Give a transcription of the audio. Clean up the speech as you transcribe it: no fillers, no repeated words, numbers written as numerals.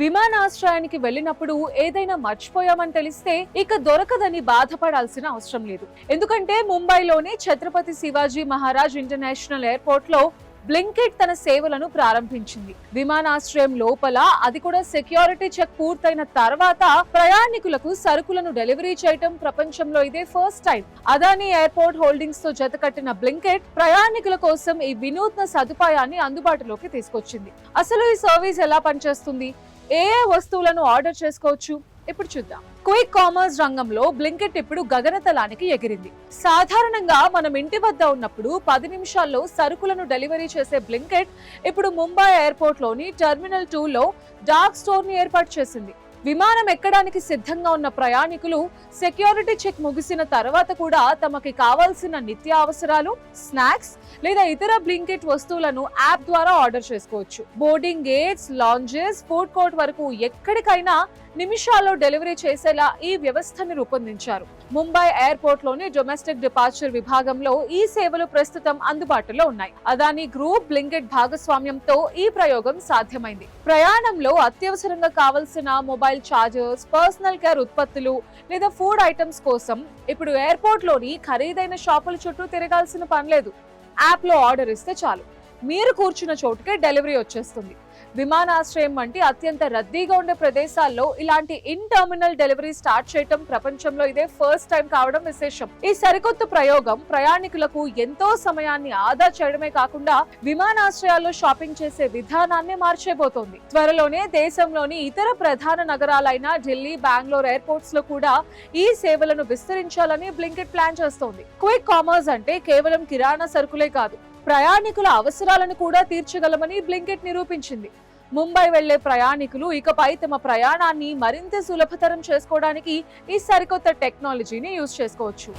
విమానాశ్రయానికి వెళ్ళినప్పుడు ఏదైనా మర్చిపోయామని తెలిస్తే ఇక దొరకదని బాధపడాల్సిన అవసరం లేదు. ఎందుకంటే ముంబైలోని ఛత్రపతి శివాజీ మహారాజ్ ఇంటర్నేషనల్ ఎయిర్పోర్ట్ లో బ్లింకిట్ తన సేవలను ప్రారంభించింది. విమానాశ్రయం లోపల, అది కూడా సెక్యూరిటీ చెక్ పూర్తయిన తర్వాత ప్రయాణికులకు సరుకులను డెలివరీ చేయటం ప్రపంచంలో ఇదే first time. Adani airport holdings తో జతకట్టిన బ్లింకిట్ ప్రయాణికుల కోసం ఈ వినూత్న సదుపాయాన్ని అందుబాటులోకి తీసుకొచ్చింది. అసలు ఈ సర్వీస్ ఎలా పనిచేస్తుంది, ఏ వస్తువులను ఆర్డర్ చేసుకోవచ్చు, ఇప్పుడు చూద్దాం. క్విక్ కామర్స్ రంగంలో బ్లింకిట్ ఇప్పుడు గగనతలానికి ఎగిరింది. సాధారణంగా మనం ఇంటి వద్ద ఉన్నప్పుడు 10 నిమిషాల్లో సరుకులను డెలివరీ చేసే బ్లింకిట్ ఇప్పుడు ముంబై ఎయిర్పోర్ట్ లోని టెర్మినల్ 2 లో డార్క్ స్టోర్ ని ఏర్పాటు చేసింది. విమానం ఎక్కడానికి సిద్ధంగా ఉన్న ప్రయాణికులు సెక్యూరిటీ చెక్ ముగిసిన తర్వాత కూడా తమకి కావాల్సిన నిత్య అవసరాలు, స్నాక్స్ లేదా ఇతర బ్లింకిట్ వస్తువులను యాప్ ద్వారా ఆర్డర్ చేసుకోవచ్చు. Boarding gates, lounges, food court వరకు ఎక్కడికైనా నిమిషాల్లో డెలివరీ చేసేలా ఈ వ్యవస్థని రూపొందించారు. ముంబై ఎయిర్పోర్ట్ లోని డొమెస్టిక్ డిపార్చర్ విభాగంలో ఈ సేవలు ప్రస్తుతం అందుబాటులో ఉన్నాయి. అదానీ గ్రూప్, బ్లింకిట్ భాగస్వామ్యంతో ఈ ప్రయోగం సాధ్యమైంది. ప్రయాణంలో అత్యవసరంగా కావలసిన మొబైల్ ఛార్జర్స్, పర్సనల్ కేర్ ఉత్పత్తులు లేదా ఫుడ్ ఐటమ్స్ కోసం ఇప్పుడు ఎయిర్పోర్ట్ లోని ఖరీదైన షాపుల చుట్టూ తిరగాల్సిన పనిలేదు. యాప్ లో ఆర్డర్ ఇస్తే చాలు, మీరు కూర్చున్న చోటుకే డెలివరీ వచ్చేస్తుంది. విమానాశ్రయం వంటి అత్యంత రద్దీగా ఉండే ప్రదేశాల్లో ఇలాంటి ఇన్ టర్మినల్ డెలివరీ స్టార్ట్ చేయటం ప్రపంచంలో ఇదే ఫస్ట్ టైం కావడం విశేషం. ఈ సరికొత్త ప్రయోగం ప్రయాణికులకు ఎంతో సమయాన్ని ఆదా చేయడమే కాకుండా విమానాశ్రయాల్లో షాపింగ్ చేసే విధానాన్ని మార్చేబోతోంది. త్వరలోనే దేశంలోని ఇతర ప్రధాన నగరాలైన ఢిల్లీ, బెంగళూరు ఎయిర్పోర్ట్స్ లో కూడా ఈ సేవలను విస్తరించాలని బ్లింకిట్ ప్లాన్ చేస్తోంది. క్విక్ కామర్స్ అంటే కేవలం కిరాణా సరుకులే కాదు, ప్రయాణికుల అవసరాలను కూడా తీర్చగలమని బ్లింకిట్ నిరూపించింది. ముంబై వెళ్లే ప్రయాణికులు ఇకపై తమ ప్రయాణాన్ని మరింత సులభతరం చేసుకోవడానికి ఈ సరికొత్త టెక్నాలజీని యూజ్ చేసుకోవచ్చు.